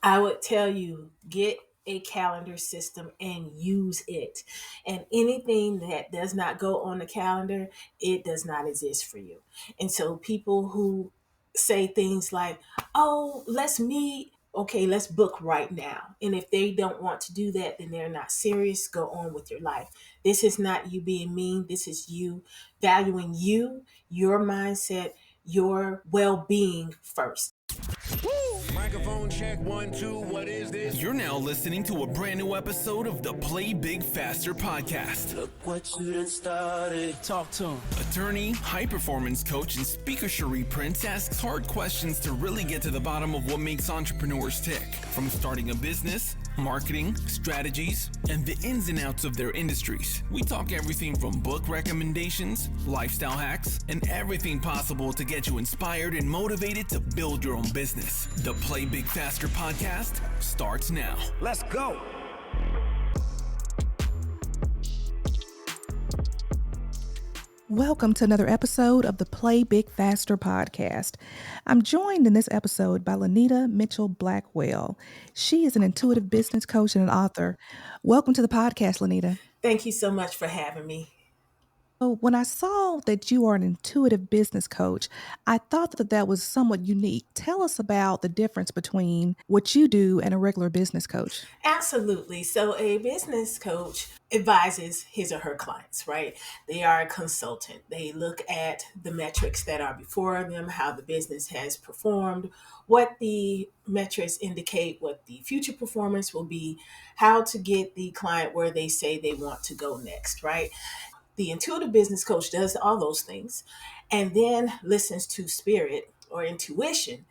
I would tell you, get a calendar system and use it. And anything that does not go on the calendar, it does not exist for you. And so people who say things like, oh, let's meet. Okay, let's book right now. And if they don't want to do that, then they're not serious. Go on with your life. This is not you being mean. This is you valuing you, your mindset, your well being first. Microphone check, 1, 2, what is this? You're now listening to a brand new episode of the Play Big Faster podcast. Look what you done started. Talk to him. Attorney, high performance coach, and speaker Cherie Prince asks hard questions to really get to the bottom of what makes entrepreneurs tick. From starting a business, marketing, strategies, and the ins and outs of their industries. We talk everything from book recommendations, lifestyle hacks, and everything possible to get you inspired and motivated to build your own business. The Play Big Faster podcast starts now. Let's go. Welcome to another episode of the Play Big Faster podcast. I'm joined in this episode by Lynita Mitchell-Blackwell. She is an intuitive business coach and an author. Welcome to the podcast, Lynita. Thank you so much for having me. So when I saw that you are an intuitive business coach, I thought that that was somewhat unique. Tell us about the difference between what you do and a regular business coach. Absolutely. So a business coach advises his or her clients, right? They are a consultant. They look at the metrics that are before them, how the business has performed, what the metrics indicate, what the future performance will be, how to get the client where they say they want to go next, right? The intuitive business coach does all those things and then listens to spirit or intuition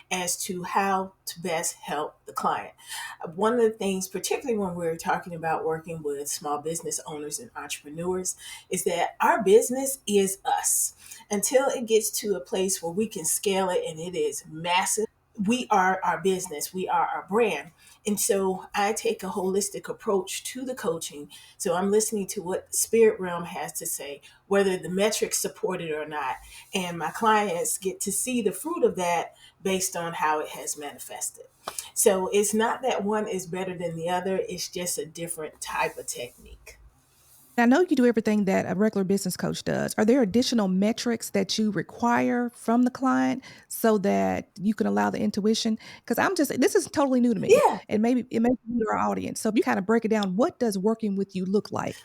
as to how to best help the client. One of the things, particularly when we're talking about working with small business owners and entrepreneurs, is that our business is us. Until it gets to a place where we can scale it and it is massive, we are our business, we are our brand. And so I take a holistic approach to the coaching. So I'm listening to what the spirit realm has to say, whether the metrics support it or not. And my clients get to see the fruit of that based on how it has manifested. So it's not that one is better than the other, it's just a different type of technique. I know you do everything that a regular business coach does. Are there additional metrics that you require from the client so that you can allow the intuition? Because this is totally new to me, Yeah. and maybe it may be new to our audience. So if you kind of break it down, what does working with you look like?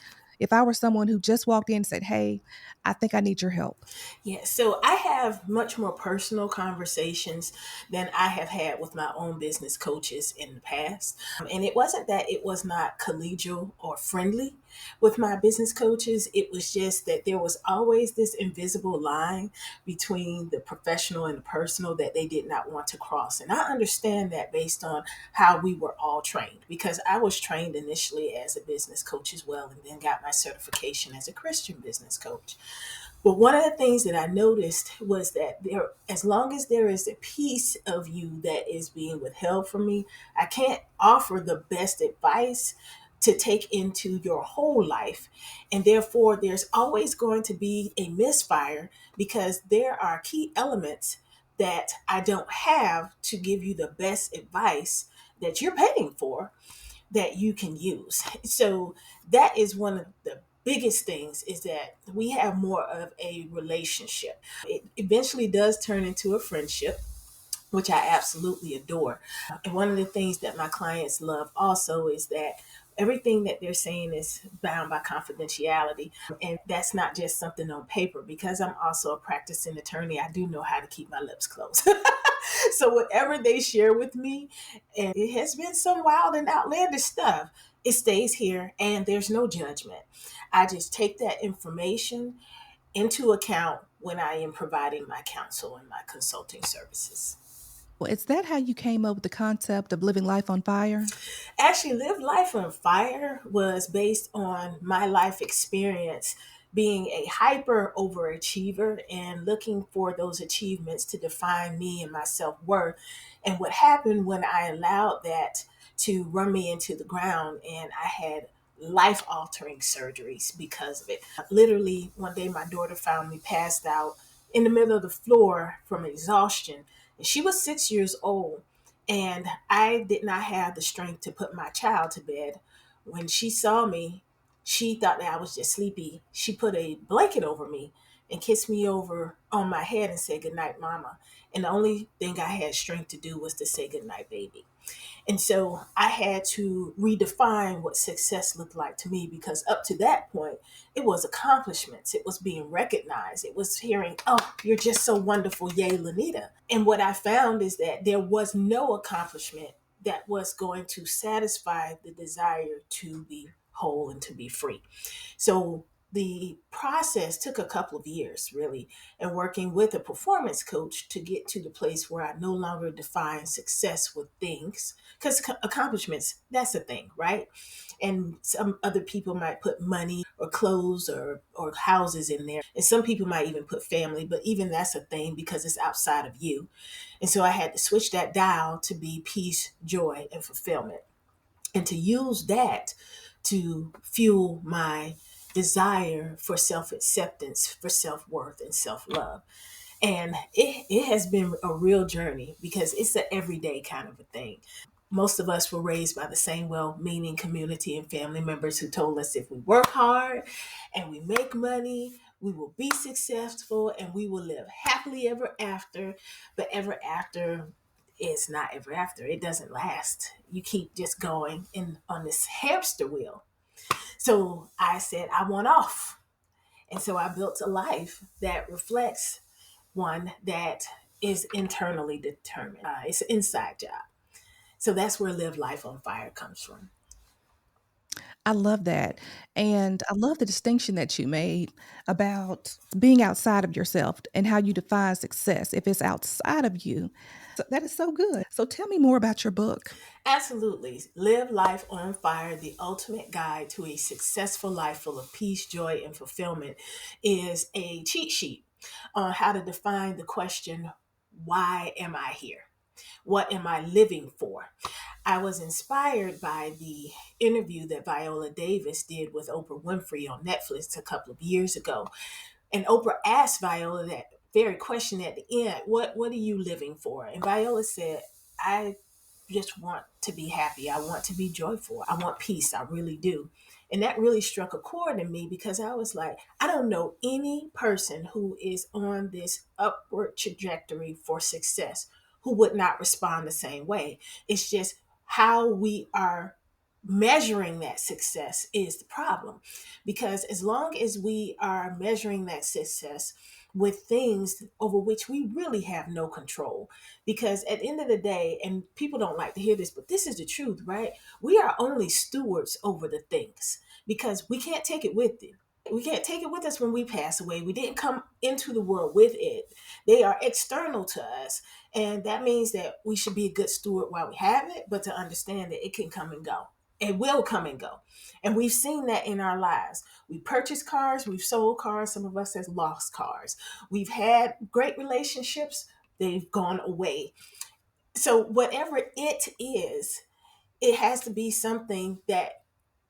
If I were someone who just walked in and said, hey, I think I need your help. Yeah, so I have much more personal conversations than I have had with my own business coaches in the past. And it wasn't that it was not collegial or friendly with my business coaches. It was just that there was always this invisible line between the professional and the personal that they did not want to cross. And I understand that based on how we were all trained, because I was trained initially as a business coach as well, and then got my certification as a Christian business coach. But one of the things that I noticed was that as long as there is a piece of you that is being withheld from me, I can't offer the best advice to take into your whole life. And therefore, there's always going to be a misfire because there are key elements that I don't have to give you the best advice that you're paying for that you can use. So that is one of the biggest things, is that we have more of a relationship. It eventually does turn into a friendship, which I absolutely adore. And one of the things that my clients love also is that everything that they're saying is bound by confidentiality. And that's not just something on paper. Because I'm also a practicing attorney, I do know how to keep my lips closed. So whatever they share with me, and it has been some wild and outlandish stuff, it stays here and there's no judgment. I just take that information into account when I am providing my counsel and my consulting services. Well, is that how you came up with the concept of living life on fire? Actually, Live Life on Fire was based on my life experience being a hyper overachiever and looking for those achievements to define me and my self-worth. And what happened when I allowed that to run me into the ground, and I had life altering surgeries because of it. Literally, one day my daughter found me passed out in the middle of the floor from exhaustion. And she was 6 years old. And I did not have the strength to put my child to bed. When she saw me, she thought that I was just sleepy. She put a blanket over me and kissed me over on my head and said, "Good night, mama." And the only thing I had strength to do was to say, "Good night, baby." And so I had to redefine what success looked like to me, because up to that point, it was accomplishments. It was being recognized. It was hearing, "Oh, you're just so wonderful. Yay, Lenita." And what I found is that there was no accomplishment that was going to satisfy the desire to be whole and to be free. So the process took a couple of years, really, and working with a performance coach to get to the place where I no longer define success with things, because accomplishments, that's a thing, right? And some other people might put money or clothes or houses in there. And some people might even put family, but even that's a thing because it's outside of you. And so I had to switch that dial to be peace, joy, and fulfillment, and to use that to fuel my desire for self acceptance, for self worth, and self love. And it has been a real journey because it's an everyday kind of a thing. Most of us were raised by the same well meaning community and family members who told us if we work hard and we make money, we will be successful and we will live happily ever after. But ever after is not ever after. It doesn't last. You keep just going in on this hamster wheel. So I said, I want off. And so I built a life that reflects one that is internally determined. It's an inside job. So that's where Live Life on Fire comes from. I love that. And I love the distinction that you made about being outside of yourself and how you define success if it's outside of you. So that is so good. So tell me more about your book. Absolutely. Live Life on Fire, the ultimate guide to a successful life full of peace, joy, and fulfillment, is a cheat sheet on how to define the question, why am I here? What am I living for? I was inspired by the interview that Viola Davis did with Oprah Winfrey on Netflix a couple of years ago. And Oprah asked Viola that very question at the end, what are you living for? And Viola said, I just want to be happy. I want to be joyful. I want peace. I really do. And that really struck a chord in me because I was like, I don't know any person who is on this upward trajectory for success who would not respond the same way. It's just how we are measuring that success is the problem. Because as long as we are measuring that success with things over which we really have no control, because at the end of the day, and people don't like to hear this, but this is the truth, right? We are only stewards over the things because we can't take it with you. We can't take it with us when we pass away. We didn't come into the world with it. They are external to us. And that means that we should be a good steward while we have it, but to understand that it can come and go. It will come and go. And we've seen that in our lives. We purchased cars, we've sold cars, some of us has lost cars. We've had great relationships, they've gone away. So whatever it is, it has to be something that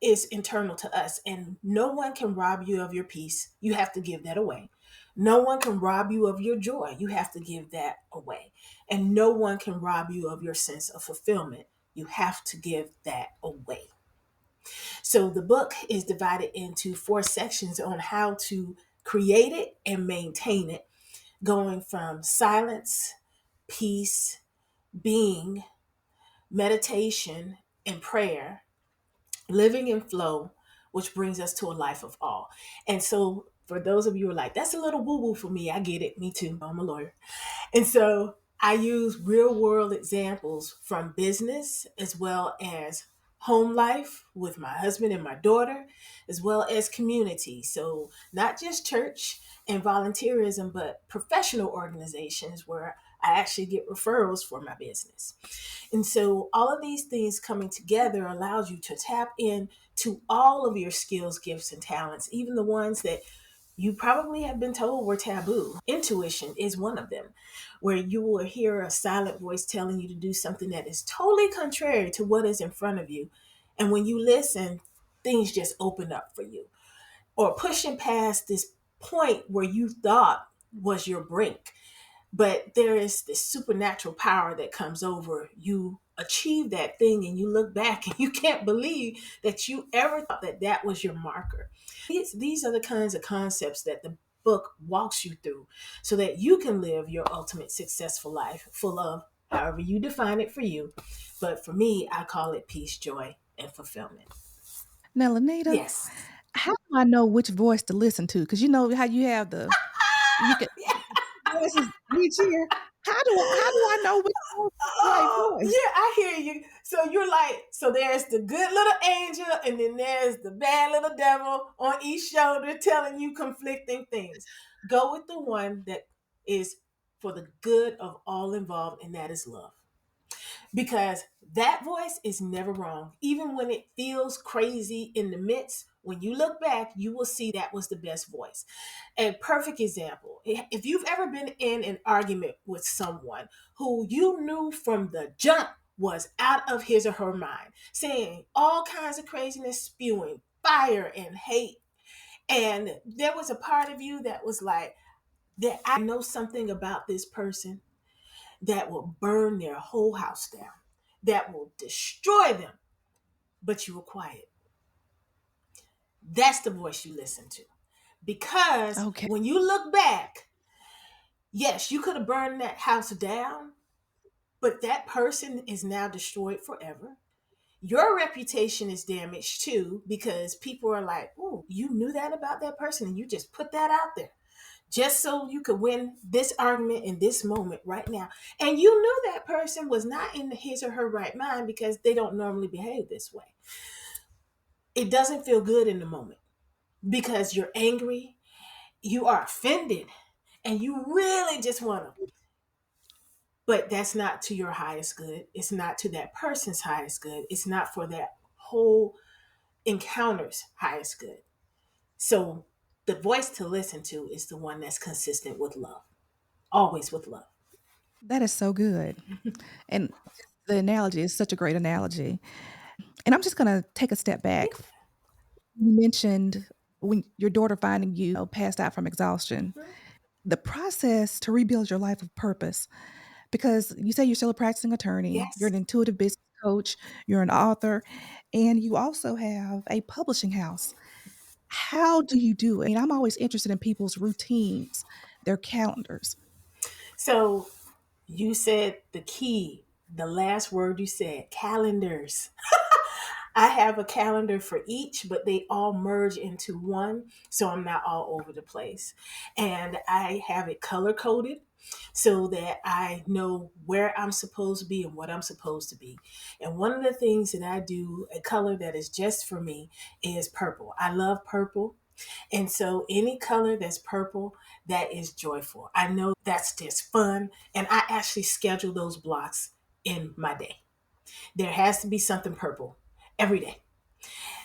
is internal to us, and no one can rob you of your peace. You have to give that away. No one can rob you of your joy. You have to give that away. And no one can rob you of your sense of fulfillment. You have to give that away. So the book is divided into four sections on how to create it and maintain it, going from silence, peace, being, meditation, and prayer, living in flow, which brings us to a life of awe. And so, for those of you who are like, that's a little woo woo for me, I get it. Me too. I'm a lawyer. And so, I use real world examples from business as well as home life with my husband and my daughter, as well as community. So, not just church and volunteerism, but professional organizations where I actually get referrals for my business. And so all of these things coming together allows you to tap in to all of your skills, gifts, and talents, even the ones that you probably have been told were taboo. Intuition is one of them, where you will hear a silent voice telling you to do something that is totally contrary to what is in front of you. And when you listen, things just open up for you. Or pushing past this point where you thought was your brink. But there is this supernatural power that comes over you, achieve that thing, and you look back and you can't believe that you ever thought that that was your marker. These are the kinds of concepts that the book walks you through so that you can live your ultimate successful life full of however you define it for you. But for me, I call it peace, joy, and fulfillment. Now, Lenita, Yes. how do I know which voice to listen to? Because you know how you have you can voices each year. How do I know which voice is the right Oh, voice? yeah, I hear you. So you're like, so there's the good little angel, and then there's the bad little devil on each shoulder telling you conflicting things. Go with the one that is for the good of all involved, and that is love. Because that voice is never wrong. Even when it feels crazy in the midst, when you look back, you will see that was the best voice. A perfect example. If you've ever been in an argument with someone who you knew from the jump was out of his or her mind, saying all kinds of craziness, spewing fire and hate, and there was a part of you that was like, that I know something about this person that will burn their whole house down, that will destroy them, but you were quiet. That's the voice you listen to. Because Okay. when you look back, yes, you could have burned that house down, but that person is now destroyed forever. Your reputation is damaged too because people are like, oh, you knew that about that person and you just put that out there just so you could win this argument in this moment right now. And you knew that person was not in his or her right mind because they don't normally behave this way. It doesn't feel good in the moment because you're angry, you are offended, and you really just want to. But that's not to your highest good. It's not to that person's highest good. It's not for that whole encounter's highest good. So the voice to listen to is the one that's consistent with love, always with love. That is so good. And the analogy is such a great analogy. And I'm just going to take a step Yeah. back. You mentioned when your daughter finding you passed out from exhaustion, Mhm. the process to rebuild your life of purpose. Because you say you're still a practicing attorney, you're Yes. an intuitive business coach, you're an author, and you also have a publishing house. How do you do it? I mean, I'm always interested in people's routines, their calendars. So you said the key, the last word you said, calendars. I have a calendar for each, but they all merge into one, so I'm not all over the place. And I have it color coded so that I know where I'm supposed to be and what I'm supposed to be. And one of the things that I do, a color that is just for me, is purple. I love purple. And so any color that's purple, that is joyful. I know that's just fun. And I actually schedule those blocks in my day. There has to be something purple every day.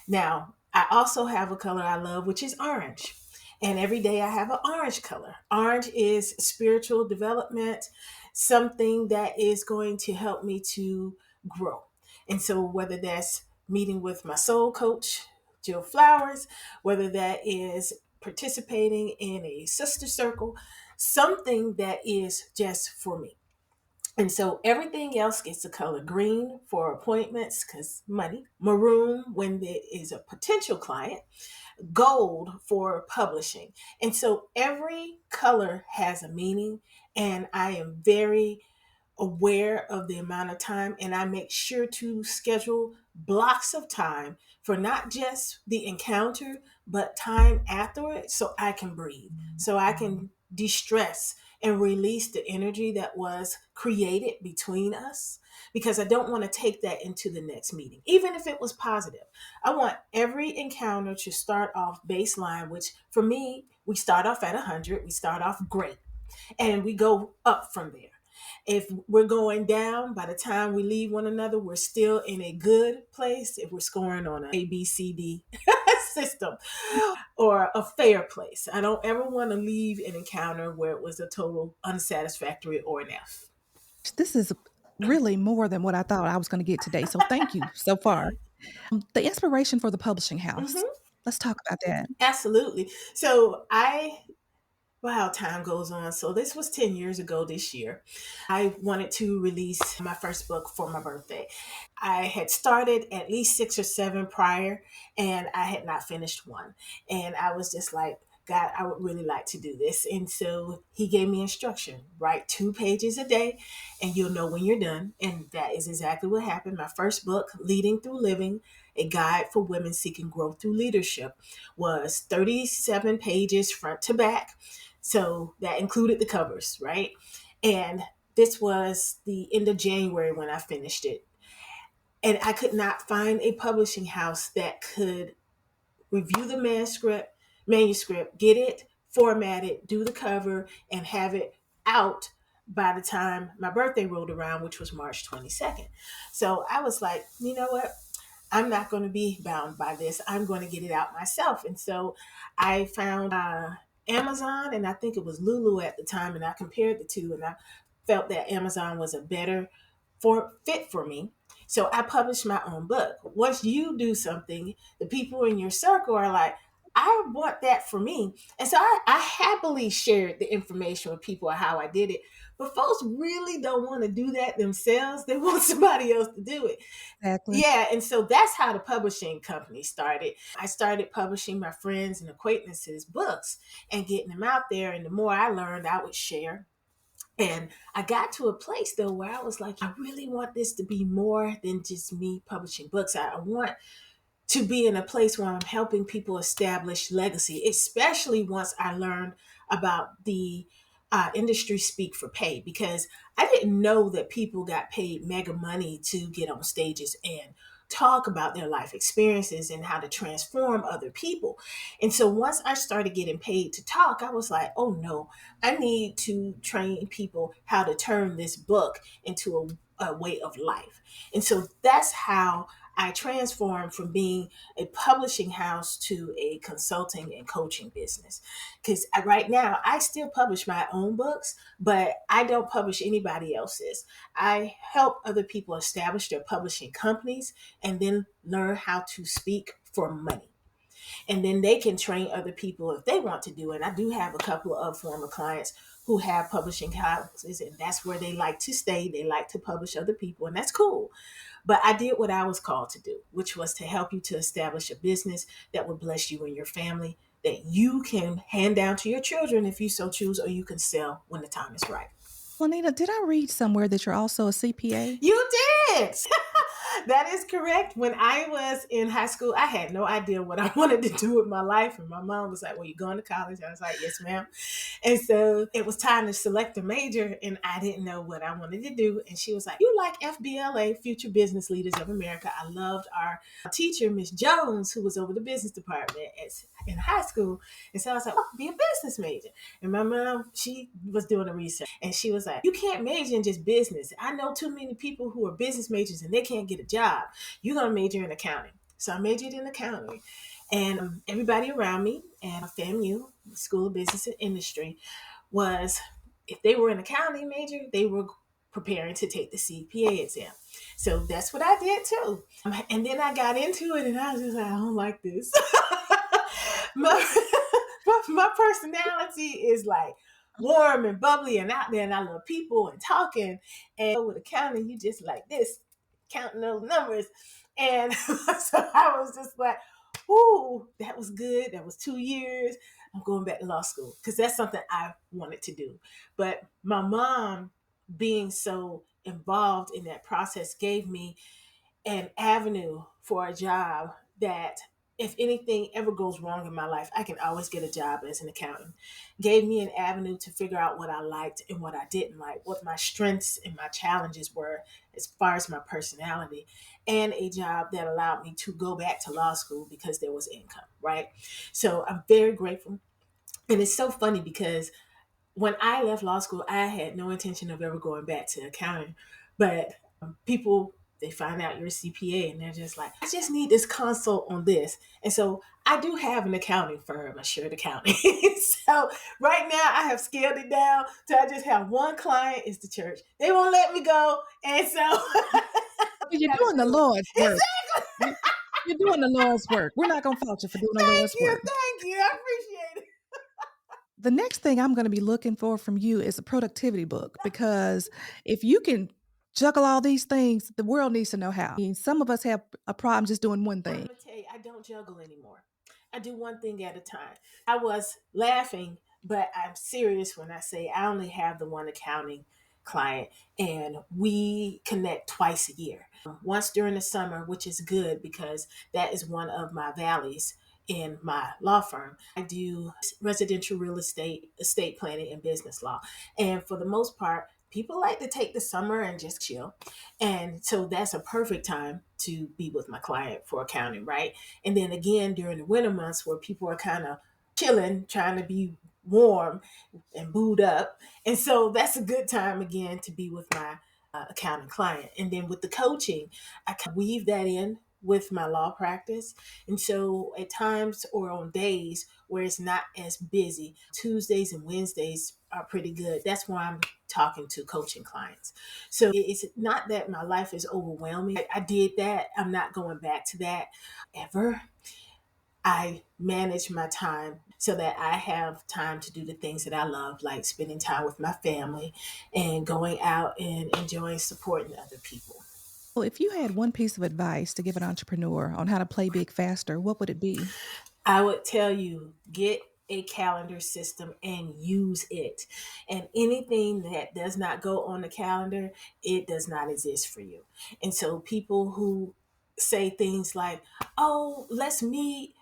Now, I also have a color I love, which is orange. And every day I have an orange color. Orange is spiritual development, something that is going to help me to grow. And so, whether that's meeting with my soul coach, Jill Flowers, whether that is participating in a sister circle, something that is just for me. And so everything else gets the color green for appointments because money, maroon when there is a potential client, gold for publishing. And so every color has a meaning. And I am very aware of the amount of time and I make sure to schedule blocks of time for not just the encounter, but time afterwards so I can breathe, so I can de stress and release the energy that was created between us because I don't want to take that into the next meeting, even if it was positive. I want every encounter to start off baseline, which for me, we start off at 100, we start off great, and we go up from there. If we're going down, by the time we leave one another, we're still in a good place if we're scoring on an ABCD system or a fair place. I don't ever want to leave an encounter where it was a total unsatisfactory or an F. This is really more than what I thought I was going to get today. So thank you so far. The inspiration for the publishing house. Mm-hmm. Let's talk about that. Absolutely. So I Wow, time goes on. So this was 10 years ago this year. I wanted to release my first book for my birthday. I had started at least six or seven prior, and I had not finished one. And I was just like, God, I would really like to do this. And so he gave me instruction: write 2 pages a day, and you'll know when you're done. And that is exactly what happened. My first book, Leading Through Living, a guide for women seeking growth through leadership, was 37 pages front to back. So that included the covers, right? And this was the end of January when I finished it. And I could not find a publishing house that could review the manuscript, get it formatted, do the cover, and have it out by the time my birthday rolled around, which was March 22nd. So I was like, you know what? I'm not going to be bound by this. I'm going to get it out myself. And so I found Amazon, and I think it was Lulu at the time, and I compared the two, and I felt that Amazon was a better fit for me. So I published my own book. Once you do something, the people in your circle are like, I want that for me. And so I happily shared the information with people of how I did it. But folks really don't want to do that themselves. They want somebody else to do it. Exactly. Yeah, and so that's how the publishing company started. I started publishing my friends and acquaintances' books and getting them out there. And the more I learned, I would share. And I got to a place though where I was like, I really want this to be more than just me publishing books. I want to be in a place where I'm helping people establish legacy, especially once I learned about the industry speak for pay, because I didn't know that people got paid mega money to get on stages and talk about their life experiences and how to transform other people. And so once I started getting paid to talk, I was like, oh no, I need to train people how to turn this book into a way of life. And so that's how I transformed from being a publishing house to a consulting and coaching business. Because right now, I still publish my own books, but I don't publish anybody else's. I help other people establish their publishing companies and then learn how to speak for money. And then they can train other people if they want to do it. I do have a couple of former clients who have publishing houses, and that's where they like to stay. They like to publish other people, and that's cool. But I did what I was called to do, which was to help you to establish a business that would bless you and your family, that you can hand down to your children if you so choose, or you can sell when the time is right. Lenita, did I read somewhere that you're also a CPA? You did. That is correct. When I was in high school, I had no idea what I wanted to do with my life. And my mom was like, well, you going to college? I was like, yes, ma'am. And so it was time to select a major, and I didn't know what I wanted to do. And she was like, you like FBLA, Future Business Leaders of America. I loved our teacher, Miss Jones, who was over the business department in high school. And so I was like, oh, be a business major. And my mom, she was doing the research, and she was like, you can't major in just business. I know too many people who are business majors and they can't get a job. You're going to major in accounting. So I majored in accounting. And everybody around me at FAMU, School of Business and Industry, was, if they were an accounting major, they were preparing to take the CPA exam. So that's what I did too. And then I got into it, and I was just like, I don't like this. my personality is like warm and bubbly and out there, and I love people and talking. And with accounting, you just like this, counting those numbers. And so I was just like, ooh, that was good. That was 2 years. I'm going back to law school because that's something I wanted to do. But my mom, being so involved in that process, gave me an avenue for a job that, if anything ever goes wrong in my life, I can always get a job as an accountant. Gave me an avenue to figure out what I liked and what I didn't like, what my strengths and my challenges were as far as my personality, and a job that allowed me to go back to law school because there was income, right? So I'm very grateful. And it's so funny because when I left law school, I had no intention of ever going back to accounting. But people, they find out you're a CPA and they're just like, I just need this consult on this. And so I do have an accounting firm, Assured Accounting. So right now I have scaled it down to I just have one client, is the church. They won't let me go. And so You're got to doing the do. Lord's work. You- You're doing the Lord's work. We're not going to fault you for doing the Thank Lord's you. work. Thank you. I appreciate it. The next thing I'm going to be looking for from you is a productivity book because if you can juggle all these things, the world needs to know how. I mean, some of us have a problem just doing one I'm thing. gonna tell you, I don't juggle anymore. I do one thing at a time. I was laughing, but I'm serious when I say I only have the one accounting client, and we connect twice a year. Once during the summer, which is good because that is one of my valleys in my law firm. I do residential real estate, estate planning, and business law. And for the most part, people like to take the summer and just chill. And so that's a perfect time to be with my client for accounting, right? And then again, during the winter months where people are kind of chilling, trying to be warm and booed up. And so that's a good time again to be with my accounting client. And then with the coaching, I can weave that in with my law practice. And so at times or on days where it's not as busy, Tuesdays and Wednesdays are pretty good. That's why I'm talking to coaching clients. So it's not that my life is overwhelming. I did that. I'm not going back to that ever. I manage my time so that I have time to do the things that I love, like spending time with my family and going out and enjoying supporting other people. Well, if you had one piece of advice to give an entrepreneur on how to play big faster, what would it be? I would tell you get a calendar system and use it. And anything that does not go on the calendar, it does not exist for you. And so people who say things like, oh, let's meet,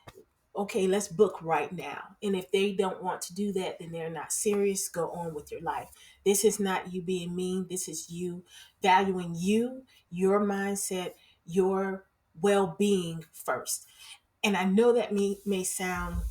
okay, let's book right now. And if they don't want to do that, then they're not serious. Go on with your life. This is not you being mean. This is you valuing you, your mindset, your well being first. And I know that may sound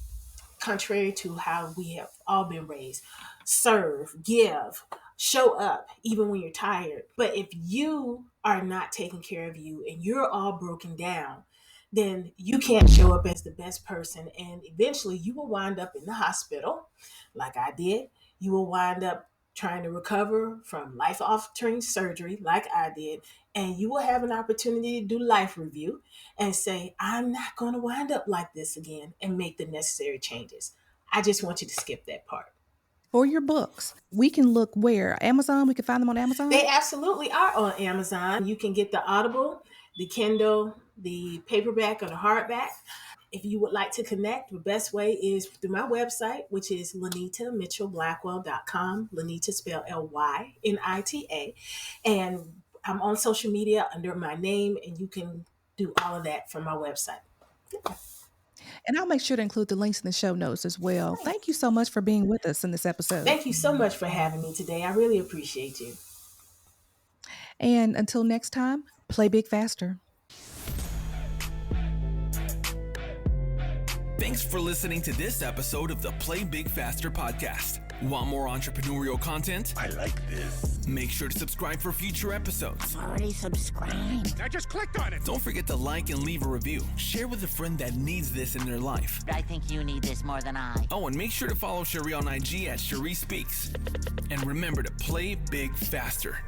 contrary to how we have all been raised. Serve, give, show up, even when you're tired. But if you are not taking care of you and you're all broken down, then you can't show up as the best person. And eventually you will wind up in the hospital, like I did. You will wind up trying to recover from life altering surgery, like I did. And you will have an opportunity to do life review and say, I'm not going to wind up like this again and make the necessary changes. I just want you to skip that part. For your books, we can look where? Amazon? We can find them on They Amazon? absolutely are on Amazon. You can get the Audible, the Kindle, the paperback, or the hardback. If you would like to connect, the best way is through my website, which is Lenita, Mitchell-Blackwell.com. Lenita spelled Lynita. And I'm on social media under my name, and you can do all of that from my website. And I'll make sure to include the links in the show notes as well. Thank you so much for being with us in this episode. Thank you so much for having me today. I really appreciate you. And until next time, play big faster. Thanks for listening to this episode of the Play Big Faster podcast. Want more entrepreneurial content? I like this. Make sure to subscribe for future episodes. Already subscribed. I just clicked on it. Don't forget to like and leave a review. Share with a friend that needs this in their life. I think you need this more than I. Oh, and make sure to follow Cherie on IG at Cherie Speaks. And remember to play big faster.